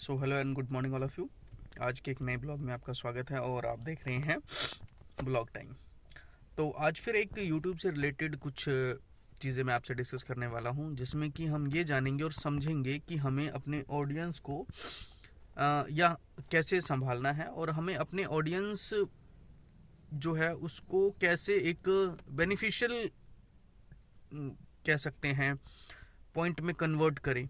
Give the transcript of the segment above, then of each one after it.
So hello and good morning all of you. आज के एक नए ब्लॉग में आपका स्वागत है और आप देख रहे हैं ब्लॉग टाइम। तो आज फिर एक यूट्यूब से रिलेटेड कुछ चीज़ें मैं आपसे डिस्कस करने वाला हूं, जिसमें कि हम ये जानेंगे और समझेंगे कि हमें अपने ऑडियंस को या कैसे संभालना है और हमें अपने ऑडियंस जो है उसको कैसे एक बेनिफिशियल कह सकते हैं पॉइंट में कन्वर्ट करें।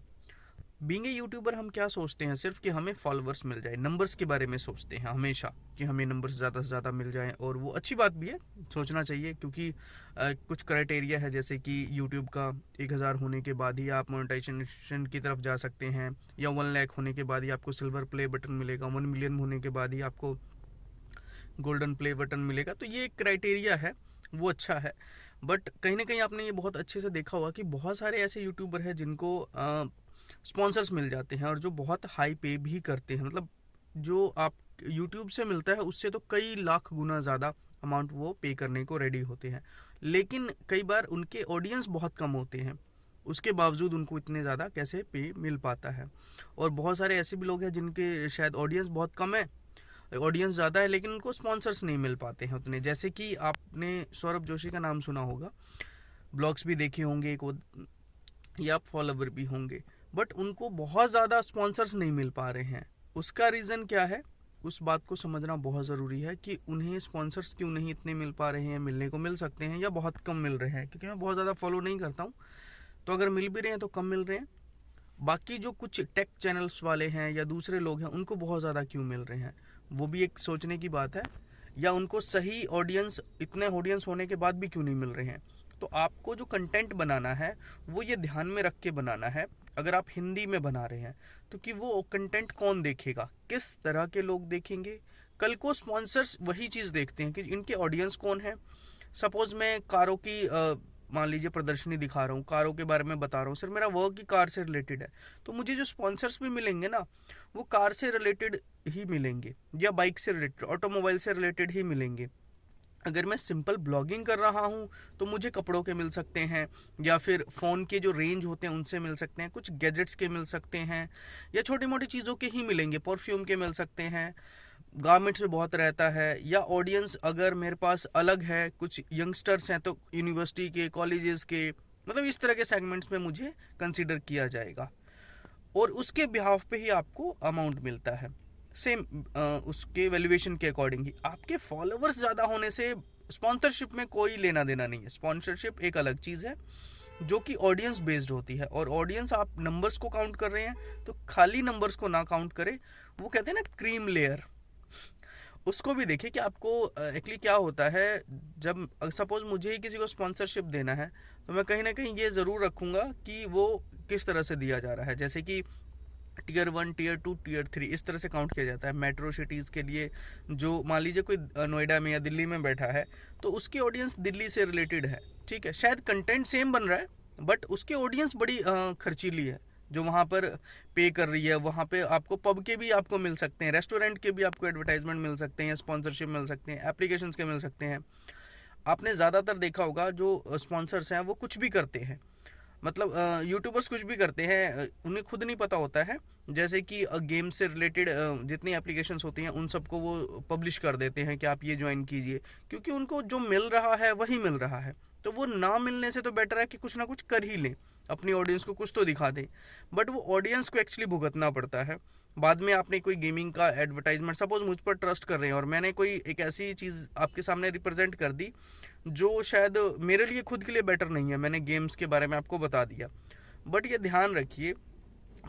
बीइंग ए यूट्यूबर हम क्या सोचते हैं, सिर्फ कि हमें फॉलोअर्स मिल जाए, नंबर्स के बारे में सोचते हैं हमेशा कि हमें नंबर्स ज़्यादा से ज़्यादा मिल जाएं। और वो अच्छी बात भी है, सोचना चाहिए, क्योंकि कुछ क्राइटेरिया है, जैसे कि यूट्यूब का 1000 होने के बाद ही आप मोनेटाइजेशन की तरफ जा सकते हैं, या 1 लाख होने के बाद ही आपको सिल्वर प्ले बटन मिलेगा, 1 मिलियन होने के बाद ही आपको गोल्डन प्ले बटन मिलेगा। तो ये एक क्राइटेरिया है, वो अच्छा है। बट कहीं ना कहीं आपने ये बहुत अच्छे से देखा होगा कि बहुत सारे ऐसे यूट्यूबर हैं जिनको स्पॉन्सर्स मिल जाते हैं और जो बहुत हाई पे भी करते हैं। मतलब जो आप यूट्यूब से मिलता है उससे तो कई लाख गुना ज़्यादा अमाउंट वो पे करने को रेडी होते हैं, लेकिन कई बार उनके ऑडियंस बहुत कम होते हैं, उसके बावजूद उनको इतने ज़्यादा कैसे पे मिल पाता है। और बहुत सारे ऐसे भी लोग हैं जिनके शायद ऑडियंस बहुत कम है, ऑडियंस ज़्यादा है, लेकिन उनको स्पॉन्सर्स नहीं मिल पाते हैं उतने। जैसे कि आपने सौरभ जोशी का नाम सुना होगा, ब्लॉग्स भी देखे होंगे एक, या आप फॉलोवर भी होंगे, बट उनको बहुत ज़्यादा स्पॉन्सर्स नहीं मिल पा रहे हैं। उसका रीज़न क्या है, उस बात को समझना बहुत ज़रूरी है कि उन्हें स्पॉन्सर्स क्यों नहीं इतने मिल पा रहे हैं। मिलने को मिल सकते हैं या बहुत कम मिल रहे हैं, क्योंकि मैं बहुत ज़्यादा फॉलो नहीं करता हूँ, तो अगर मिल भी रहे हैं तो कम मिल रहे हैं। बाकी जो कुछ टेक चैनल्स वाले हैं या दूसरे लोग हैं, उनको बहुत ज़्यादा क्यों मिल रहे हैं, वो भी एक सोचने की बात है। या उनको सही ऑडियंस, इतने ऑडियंस होने के बाद भी क्यों नहीं मिल रहे हैं। तो आपको जो कंटेंट बनाना है वो ये ध्यान में रख के बनाना है। अगर आप हिंदी में बना रहे हैं तो कि वो कंटेंट कौन देखेगा, किस तरह के लोग देखेंगे। कल को स्पॉन्सर्स वही चीज़ देखते हैं कि इनके ऑडियंस कौन है। सपोज मैं कारों की मान लीजिए प्रदर्शनी दिखा रहा हूँ, कारों के बारे में बता रहा हूँ, सिर्फ मेरा वर्क ही कार से रिलेटेड है, तो मुझे जो स्पॉन्सर्स भी मिलेंगे ना, वो कार से रिलेटेड ही मिलेंगे या बाइक से रिलेटेड, ऑटोमोबाइल से रिलेटेड ही मिलेंगे। अगर मैं सिंपल ब्लॉगिंग कर रहा हूँ तो मुझे कपड़ों के मिल सकते हैं, या फिर फ़ोन के जो रेंज होते हैं उनसे मिल सकते हैं, कुछ गैजेट्स के मिल सकते हैं, या छोटी मोटी चीज़ों के ही मिलेंगे, परफ्यूम के मिल सकते हैं, गारमेंट्स में बहुत रहता है। या ऑडियंस अगर मेरे पास अलग है, कुछ यंगस्टर्स हैं तो यूनिवर्सिटी के, कॉलेजेस के, मतलब इस तरह के सेगमेंट्स में मुझे कंसिडर किया जाएगा, और उसके बिहाफ पे ही आपको अमाउंट मिलता है। सेम उसके वैल्यूएशन के अकॉर्डिंग ही। आपके फॉलोअर्स ज़्यादा होने से स्पॉन्सरशिप में कोई लेना देना नहीं है। स्पॉन्सरशिप एक अलग चीज़ है जो कि ऑडियंस बेस्ड होती है, और ऑडियंस आप नंबर्स को काउंट कर रहे हैं तो खाली नंबर्स को ना काउंट करें। वो कहते हैं ना क्रीम लेयर, उसको भी देखिए कि आपको एक्चुअली क्या होता है। जब सपोज मुझे ही किसी को स्पॉन्सरशिप देना है तो मैं कहीं ना कहीं ये ज़रूर रखूँगा कि वो किस तरह से दिया जा रहा है। जैसे कि टियर 1, टियर 2, टियर 3 इस तरह से काउंट किया जाता है। मेट्रो सिटीज़ के लिए जो मान लीजिए कोई नोएडा में या दिल्ली में बैठा है तो उसकी ऑडियंस दिल्ली से रिलेटेड है, ठीक है, शायद कंटेंट सेम बन रहा है बट उसकी ऑडियंस बड़ी खर्चीली है जो वहाँ पर पे कर रही है। वहाँ पे आपको पब के भी आपको मिल सकते हैं, रेस्टोरेंट के भी आपको एडवर्टाइजमेंट मिल सकते हैं, या स्पॉन्सरशिप मिल सकते हैं, एप्लीकेशंस के मिल सकते हैं। आपने ज़्यादातर देखा होगा जो स्पॉन्सर्स हैं वो कुछ भी करते हैं, मतलब यूट्यूबर्स कुछ भी करते हैं, उन्हें खुद नहीं पता होता है। जैसे कि गेम से रिलेटेड जितनी एप्लीकेशंस होती हैं उन सबको वो पब्लिश कर देते हैं कि आप ये ज्वाइन कीजिए, क्योंकि उनको जो मिल रहा है वही मिल रहा है। तो वो ना मिलने से तो बेटर है कि कुछ ना कुछ कर ही लें, अपनी ऑडियंस को कुछ तो दिखा दें। बट वो ऑडियंस को एक्चुअली भुगतना पड़ता है। बाद में आपने कोई गेमिंग का एडवर्टाइजमेंट, सपोज मुझ पर ट्रस्ट कर रहे हैं और मैंने कोई एक ऐसी चीज़ आपके सामने रिप्रेजेंट कर दी जो शायद मेरे लिए खुद के लिए बेटर नहीं है, मैंने गेम्स के बारे में आपको बता दिया। बट ये ध्यान रखिए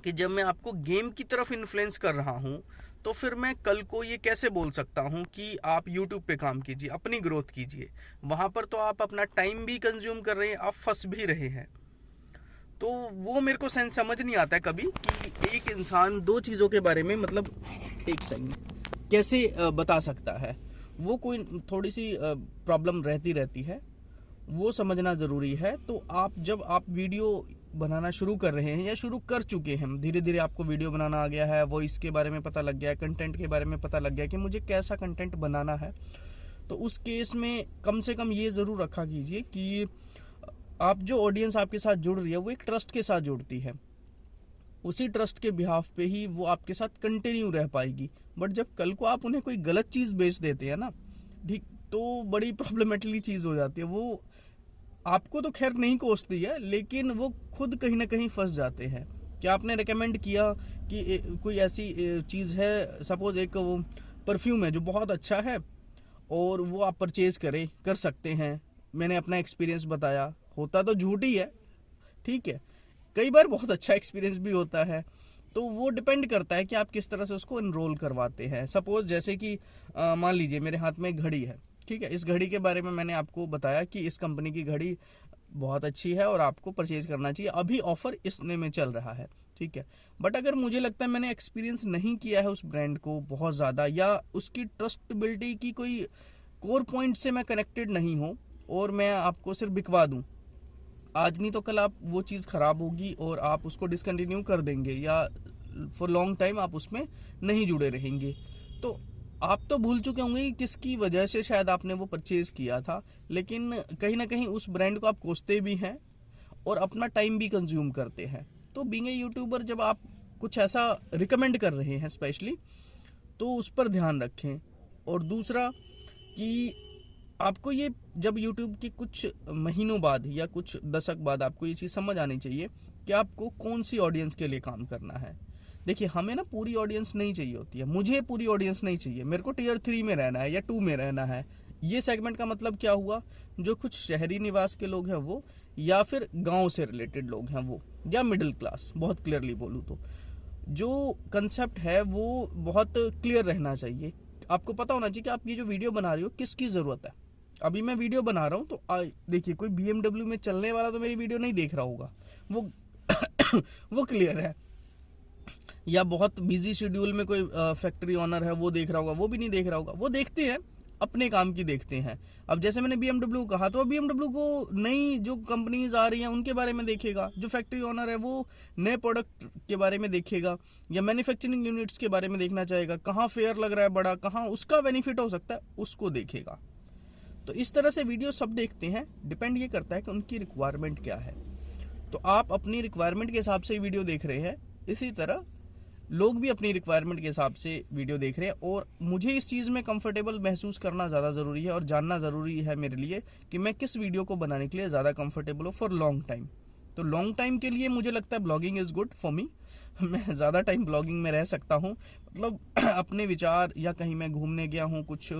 कि जब मैं आपको गेम की तरफ इन्फ्लुएंस कर रहा हूँ तो फिर मैं कल को ये कैसे बोल सकता हूँ कि आप यूट्यूब पे काम कीजिए, अपनी ग्रोथ कीजिए। वहाँ पर तो आप अपना टाइम भी कंज्यूम कर रहे हैं, आप फंस भी रहे हैं। तो वो मेरे को सेंस समझ नहीं आता है कभी कि एक इंसान दो चीज़ों के बारे में, मतलब एक सेकंड, कैसे बता सकता है। वो कोई थोड़ी सी प्रॉब्लम रहती है, वो समझना ज़रूरी है। तो आप जब आप वीडियो बनाना शुरू कर रहे हैं या शुरू कर चुके हैं, धीरे धीरे आपको वीडियो बनाना आ गया है, वॉइस के बारे में पता लग गया है, कंटेंट के बारे में पता लग गया कि मुझे कैसा कंटेंट बनाना है, तो उस केस में कम से कम ये ज़रूर रखा कीजिए कि आप जो ऑडियंस आपके साथ जुड़ रही है वो एक ट्रस्ट के साथ जुड़ती है। उसी ट्रस्ट के बिहाफ पे ही वो आपके साथ कंटिन्यू रह पाएगी। बट जब कल को आप उन्हें कोई गलत चीज़ बेच देते हैं ना, ठीक, तो बड़ी प्रॉब्लमेटिकली चीज़ हो जाती है। वो आपको तो खैर नहीं कोसती है, लेकिन वो खुद कहीं ना कहीं फंस जाते हैं कि आपने रिकमेंड किया कि कोई ऐसी चीज़ है, सपोज एक वो परफ्यूम है जो बहुत अच्छा है और वो आप परचेज कर सकते हैं। मैंने अपना एक्सपीरियंस बताया, होता तो झूठ ही है, ठीक है, कई बार बहुत अच्छा एक्सपीरियंस भी होता है। तो वो डिपेंड करता है कि आप किस तरह से उसको इनरोल करवाते हैं। सपोज जैसे कि मान लीजिए मेरे हाथ में एक घड़ी है, ठीक है, इस घड़ी के बारे में मैंने आपको बताया कि इस कंपनी की घड़ी बहुत अच्छी है और आपको परचेज करना चाहिए, अभी ऑफर इसने में चल रहा है, ठीक है। बट अगर मुझे लगता है मैंने एक्सपीरियंस नहीं किया है उस ब्रांड को बहुत ज़्यादा, या उसकी ट्रस्टेबिलिटी की कोई कोर पॉइंट से मैं कनेक्टेड नहीं हूँ, और मैं आपको सिर्फ बिकवा दूँ, आज नहीं तो कल आप वो चीज़ ख़राब होगी और आप उसको डिसकंटिन्यू कर देंगे, या फॉर लॉन्ग टाइम आप उसमें नहीं जुड़े रहेंगे। तो आप तो भूल चुके होंगे कि किसकी वजह से शायद आपने वो परचेज किया था, लेकिन कहीं ना कहीं उस ब्रांड को आप कोसते भी हैं और अपना टाइम भी कंज्यूम करते हैं। तो बीइंग ए यूट्यूबर, जब आप कुछ ऐसा रिकमेंड कर रहे हैं स्पेशली, तो उस पर ध्यान रखें। और दूसरा कि आपको ये जब यूट्यूब के कुछ महीनों बाद या कुछ दशक बाद आपको ये चीज़ समझ आनी चाहिए कि आपको कौन सी ऑडियंस के लिए काम करना है। देखिए, हमें ना पूरी ऑडियंस नहीं चाहिए होती है, मुझे पूरी ऑडियंस नहीं चाहिए, मेरे को टियर 3 में रहना है या 2 में रहना है। ये सेगमेंट का मतलब क्या हुआ, जो कुछ शहरी निवास के लोग हैं वो, या फिर गांव से रिलेटेड लोग हैं वो, या मिडिल क्लास, बहुत क्लियरली बोलूँ तो जो कंसेप्ट है वो बहुत क्लियर रहना चाहिए। आपको पता होना चाहिए कि आप ये जो वीडियो बना रही हो किसकी ज़रूरत है। अभी मैं वीडियो बना रहा हूँ तो देखिए, कोई BMW में चलने वाला तो मेरी वीडियो नहीं देख रहा होगा, वो वो क्लियर है। या बहुत बिजी शेड्यूल में कोई फैक्ट्री ऑनर है वो देख रहा होगा, वो भी नहीं देख रहा होगा। वो देखते हैं, अपने काम की देखते हैं। अब जैसे मैंने BMW कहा, तो BMW को नई जो कंपनीज आ रही हैं उनके बारे में देखेगा, जो फैक्ट्री ऑनर है वो नए प्रोडक्ट के बारे में देखेगा, या मैन्युफैक्चरिंग यूनिट्स के बारे में देखना चाहेगा, कहाँ फेयर लग रहा है बड़ा, कहाँ उसका बेनिफिट हो सकता है, उसको देखेगा। तो इस तरह से वीडियो सब देखते हैं, डिपेंड ये करता है कि उनकी रिक्वायरमेंट क्या है। तो आप अपनी रिक्वायरमेंट के हिसाब से वीडियो देख रहे हैं, इसी तरह लोग भी अपनी रिक्वायरमेंट के हिसाब से वीडियो देख रहे हैं। और मुझे इस चीज़ में कंफर्टेबल महसूस करना ज़्यादा ज़रूरी है और जानना ज़रूरी है मेरे लिए कि मैं किस वीडियो को बनाने के लिए ज़्यादा कंफर्टेबल हूँ फॉर लॉन्ग टाइम। तो लॉन्ग टाइम के लिए मुझे लगता है blogging is good for me. मैं ज़्यादा टाइम ब्लॉगिंग में रह सकता हूँ, मतलब अपने विचार, या कहीं मैं घूमने गया हूँ, कुछ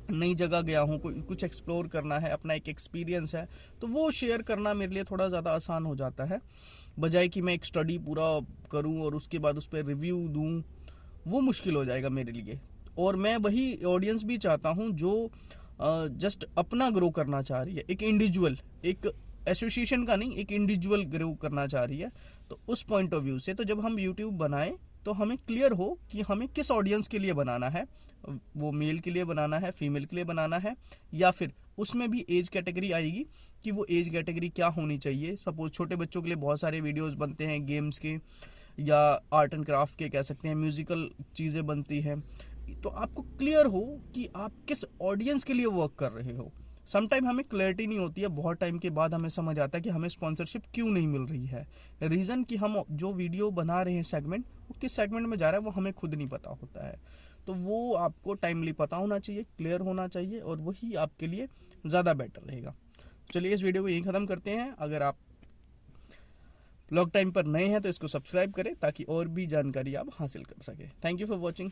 नई जगह गया हूँ, कुछ एक्सप्लोर करना है, अपना एक एक्सपीरियंस है, तो वो शेयर करना मेरे लिए थोड़ा ज़्यादा आसान हो जाता है, बजाय कि मैं एक स्टडी पूरा करूँ और उसके बाद उस पर रिव्यू दूँ, वो मुश्किल हो जाएगा मेरे लिए। और मैं वही ऑडियंस भी चाहता हूँ जो जस्ट अपना ग्रो करना चाह रही है, एक इंडिविजुअल, एक एसोसिएशन का नहीं, एक इंडिविजुअल ग्रो करना चाह रही है। तो उस पॉइंट ऑफ व्यू से, तो जब हम यूट्यूब बनाएं तो हमें क्लियर हो कि हमें किस ऑडियंस के लिए बनाना है, वो मेल के लिए बनाना है, फीमेल के लिए बनाना है, या फिर उसमें भी एज कैटेगरी आएगी कि वो एज कैटेगरी क्या होनी चाहिए। सपोज छोटे बच्चों के लिए बहुत सारे वीडियोस बनते हैं, गेम्स के या आर्ट एंड क्राफ्ट के कह सकते हैं, म्यूजिकल चीज़ें बनती हैं। तो आपको क्लियर हो कि आप किस ऑडियंस के लिए वर्क कर रहे हो। समटाइम हमें क्लैरिटी नहीं होती है, बहुत टाइम के बाद हमें समझ आता है कि हमें स्पॉन्सरशिप क्यों नहीं मिल रही है। रीज़न कि हम जो वीडियो बना रहे हैं सेगमेंट, वो किस सेगमेंट में जा रहा है वो हमें खुद नहीं पता होता है। तो वो आपको टाइमली पता होना चाहिए, क्लियर होना चाहिए, और वही आपके लिए ज़्यादा बेटर रहेगा। चलिए इस वीडियो को यहीं ख़त्म करते हैं। अगर आप ब्लॉग टाइम पर नए हैं तो इसको सब्सक्राइब करें ताकि और भी जानकारी आप हासिल कर सकें। Thank you for watching.